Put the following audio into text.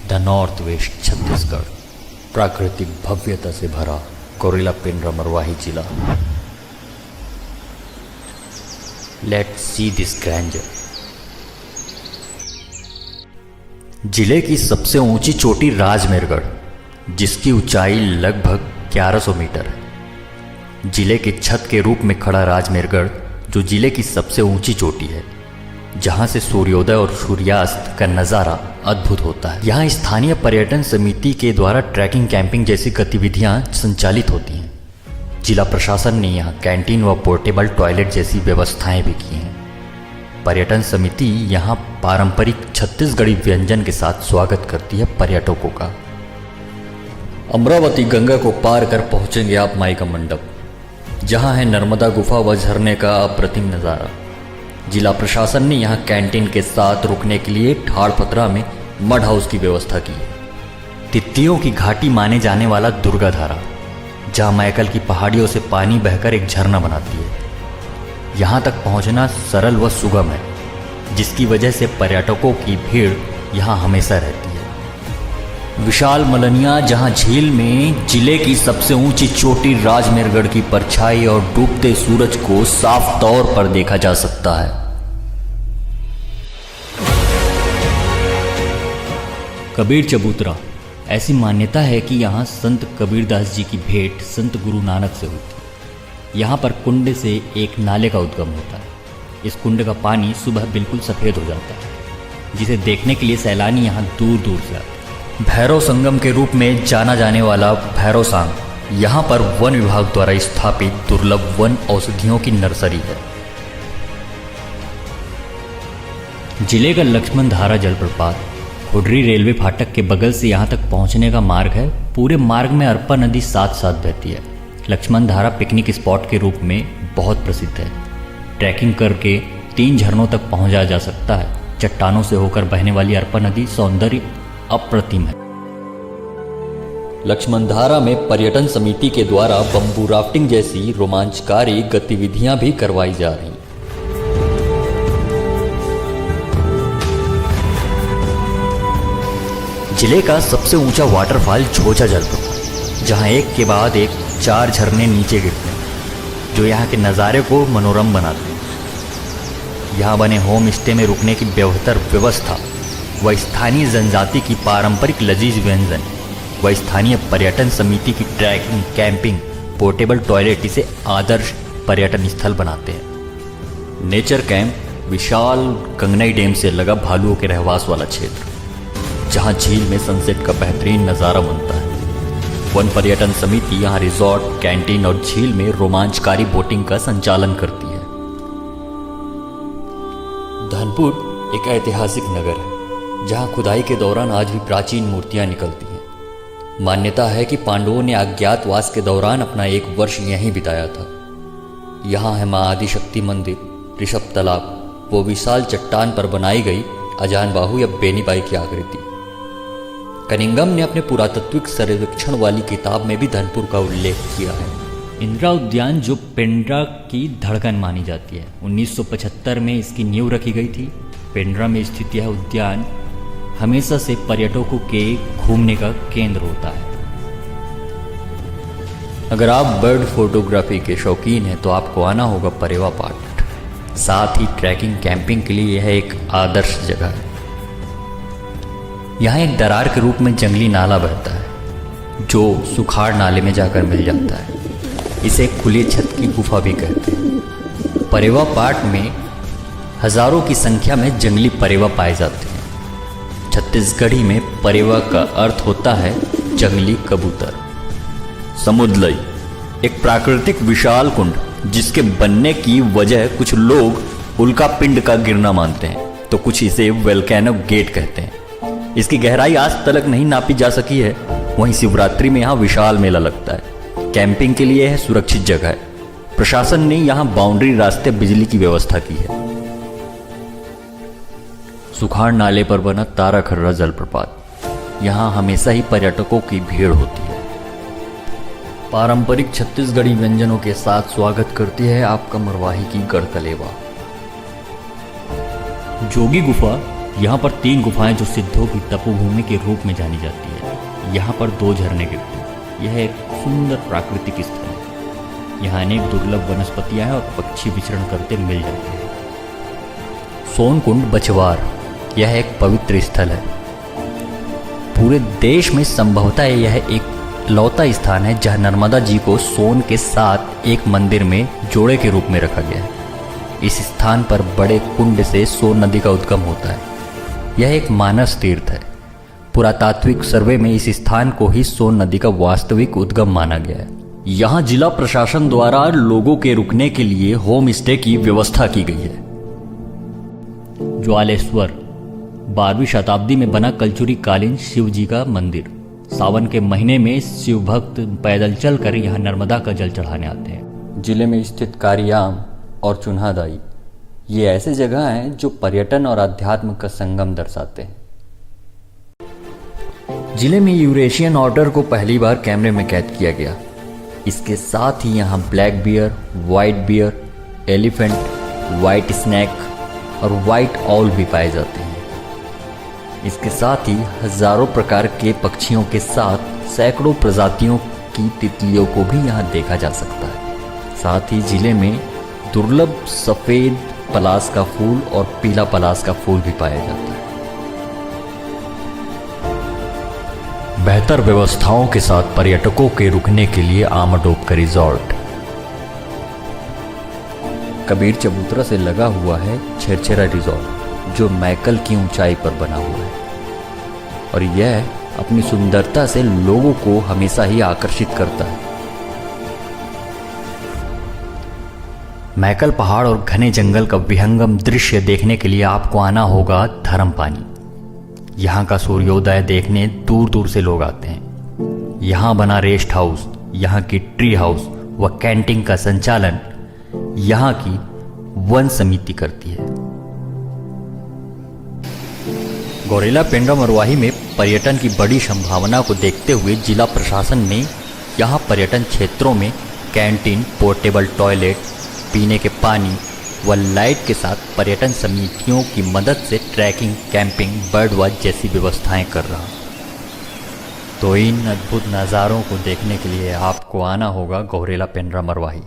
The north west Chhattisgarh, प्राकृतिक भव्यता से भरा कोरिला पिंडरा मरवाही जिला। Let's see this grandeur. जिले की सबसे ऊंची चोटी राजमेरगढ़, जिसकी ऊंचाई लगभग 1100 मीटर है। जिले के छत के रूप में खड़ा राजमेरगढ़ जो जिले की सबसे ऊंची चोटी है, जहां से सूर्योदय और सूर्यास्त का नज़ारा अद्भुत होता है। यहाँ स्थानीय पर्यटन समिति के द्वारा ट्रैकिंग, कैंपिंग जैसी गतिविधियां संचालित होती हैं। जिला प्रशासन ने यहाँ कैंटीन व पोर्टेबल टॉयलेट जैसी व्यवस्थाएं भी की हैं। पर्यटन समिति यहाँ पारंपरिक छत्तीसगढ़ी व्यंजन के साथ स्वागत करती है पर्यटकों का। अमरावती गंगा को पार कर पहुंचेंगे आप माई का मंडप, जहां है नर्मदा गुफा व झरने का अप्रतिम नज़ारा। जिला प्रशासन ने यहाँ कैंटीन के साथ रुकने के लिए ठाड़पत्रा में मड हाउस की व्यवस्था की है। तितलियों की घाटी माने जाने वाला दुर्गा धारा, जहाँ मैकल की पहाड़ियों से पानी बहकर एक झरना बनाती है, यहाँ तक पहुँचना सरल व सुगम है, जिसकी वजह से पर्यटकों की भीड़ यहाँ हमेशा रहती है। विशाल मलनिया, जहाँ झील में जिले की सबसे ऊंची चोटी राजमेरगढ़ की परछाई और डूबते सूरज को साफ तौर पर देखा जा सकता है। कबीर चबूतरा, ऐसी मान्यता है कि यहाँ संत कबीरदास जी की भेंट संत गुरु नानक से हुई थी। यहाँ पर कुंड से एक नाले का उद्गम होता है। इस कुंड का पानी सुबह बिल्कुल सफ़ेद हो जाता है, जिसे देखने के लिए सैलानी यहाँ दूर दूर से आते हैं। भैरव संगम के रूप में जाना जाने वाला भैरव सांग, यहाँ पर वन विभाग द्वारा स्थापित दुर्लभ वन औषधियों की नर्सरी है। जिले का लक्ष्मण धारा जलप्रपात हुड्री रेलवे फाटक के बगल से यहाँ तक पहुँचने का मार्ग है। पूरे मार्ग में अरपा नदी साथ साथ बहती है। लक्ष्मण धारा पिकनिक स्पॉट के रूप में बहुत प्रसिद्ध है। ट्रैकिंग करके 3 झरनों तक पहुँचा जा सकता है। चट्टानों से होकर बहने वाली अरपा नदी सौंदर्य अप्रतिम है। लक्ष्मणधारा में पर्यटन समिति के द्वारा बंबू राफ्टिंग जैसी रोमांचकारी गतिविधियां भी करवाई जा रही हैं। जिले का सबसे ऊंचा वाटरफॉल झोझा जलप्रपात, जहां एक के बाद एक 4 झरने नीचे गिरते हैं, जो यहाँ के नज़ारे को मनोरम बनाते हैं। यहाँ बने होम स्टे में रुकने की बेहतर व्यवस्था व स्थानीय जनजाति की पारंपरिक लजीज व्यंजन व स्थानीय पर्यटन समिति की ट्रैकिंग, कैंपिंग, पोर्टेबल टॉयलेट इसे आदर्श पर्यटन स्थल बनाते हैं। नेचर कैंप, विशाल कंगनई डैम से लगा भालुओं के रहवास वाला क्षेत्र, जहां झील में सनसेट का बेहतरीन नज़ारा बनता है। वन पर्यटन समिति यहाँ रिजॉर्ट, कैंटीन और झील में रोमांचकारी बोटिंग का संचालन करती है। धनपुर एक ऐतिहासिक नगर है, जहाँ खुदाई के दौरान आज भी प्राचीन मूर्तियां निकलती हैं। मान्यता है कि पांडवों ने अज्ञातवास के दौरान अपना 1 वर्ष यहीं बिताया था। यहाँ है माँ आदिशक्ति मंदिर, ऋषभ तालाब, वो विशाल चट्टान पर बनाई गई अजान बाहु या बेनीबाई की आकृति। कनिंगम ने अपने पुरातत्विक सर्वेक्षण वाली किताब में भी धनपुर का उल्लेख किया है। इंदिरा उद्यान, जो पेंड्रा की धड़कन मानी जाती है, 1975 में इसकी नींव रखी गई थी। पेंड्रा में स्थित यह उद्यान हमेशा से पर्यटकों के घूमने का केंद्र होता है। अगर आप बर्ड फोटोग्राफी के शौकीन हैं तो आपको आना होगा परेवा पाट। साथ ही ट्रैकिंग, कैंपिंग के लिए यह एक आदर्श जगह है। यहाँ एक दरार के रूप में जंगली नाला बहता है, जो सुखाड़ नाले में जाकर मिल जाता है। इसे खुली छत की गुफा भी कहते हैं। परेवा पाट में हजारों की संख्या में जंगली परेवा पाए जाते हैं। छत्तीसगढ़ी में परेवा का अर्थ होता है जंगली कबूतर। समुद्रलई, एक प्राकृतिक विशाल कुंड, जिसके बनने की वजह कुछ लोग उल्का पिंड का गिरना मानते हैं, तो कुछ इसे वोल्केनो गेट कहते हैं। इसकी गहराई आज तक नहीं नापी जा सकी है। वहीं शिवरात्रि में यहाँ विशाल मेला लगता है। कैंपिंग के लिए यह सुरक्षित जगह है। प्रशासन ने यहाँ बाउंड्री रास्ते, बिजली की व्यवस्था की है। सुखाड़ नाले पर बना ताराखर्रा जलप्रपात, यहाँ हमेशा ही पर्यटकों की भीड़ होती है। पारंपरिक छत्तीसगढ़ी व्यंजनों के साथ स्वागत करती है आपका मरवाही की गढ़कलेवा। जोगी गुफा यहाँ पर 3 गुफाएं जो सिद्धों की तपोभूमि के रूप में जानी जाती है। यहाँ पर 2 झरने गिरते हैं। यह एक सुंदर प्राकृतिक स्थल है। यहाँ अनेक दुर्लभ वनस्पतियां हैं और पक्षी विचरण करते मिल जाते हैं। सोनकुंड बछवार, यह एक पवित्र स्थल है। पूरे देश में संभवतः यह एक लौता स्थान है जहाँ नर्मदा जी को सोन के साथ एक मंदिर में जोड़े के रूप में रखा गया है। इस स्थान पर बड़े कुंड से सोन नदी का उद्गम होता है। यह एक मानस तीर्थ है। पुरातात्विक सर्वे में इस स्थान को ही सोन नदी का वास्तविक उद्गम माना गया है। यहाँ जिला प्रशासन द्वारा लोगों के रुकने के लिए होम स्टे की व्यवस्था की गई है। ज्वालेश्वर, 12वीं शताब्दी में बना कलचुरी कालीन शिव जी का मंदिर। सावन के महीने में शिव भक्त पैदल चलकर यहाँ नर्मदा का जल चढ़ाने आते हैं। जिले में स्थित कारियाम और चुन्हादाई, ये ऐसे जगह हैं जो पर्यटन और अध्यात्म का संगम दर्शाते हैं। जिले में यूरेशियन ऑटर को पहली बार कैमरे में कैद किया गया। इसके साथ ही यहाँ black bear, white bear, elephant, white snake और वाइट ऑल भी पाए जाते हैं। इसके साथ ही हजारों प्रकार के पक्षियों के साथ सैकड़ों प्रजातियों की तितलियों को भी यहाँ देखा जा सकता है। साथ ही जिले में दुर्लभ सफ़ेद पलास का फूल और पीला पलास का फूल भी पाया जाता है। बेहतर व्यवस्थाओं के साथ पर्यटकों के रुकने के लिए आमडोब का रिजॉर्ट। कबीर चबूतरा से लगा हुआ है छेरछेरा रिजॉर्ट, जो मैकल की ऊंचाई पर बना हुआ है और यह अपनी सुंदरता से लोगों को हमेशा ही आकर्षित करता है। मैकल पहाड़ और घने जंगल का विहंगम दृश्य देखने के लिए आपको आना होगा धर्मपानी। यहाँ का सूर्योदय देखने दूर दूर से लोग आते हैं। यहाँ बना रेस्ट हाउस, यहाँ की ट्री हाउस व कैंटीन का संचालन यहाँ की वन समिति करती है। गौरेला पेंड्रा मरवाही में पर्यटन की बड़ी संभावना को देखते हुए जिला प्रशासन ने यहाँ पर्यटन क्षेत्रों में कैंटीन, पोर्टेबल टॉयलेट, पीने के पानी व लाइट के साथ पर्यटन समितियों की मदद से ट्रैकिंग, कैंपिंग, बर्ड वॉच जैसी व्यवस्थाएं कर रहा। तो इन अद्भुत नज़ारों को देखने के लिए आपको आना होगा गौरेला पेंड्रा मरवाही।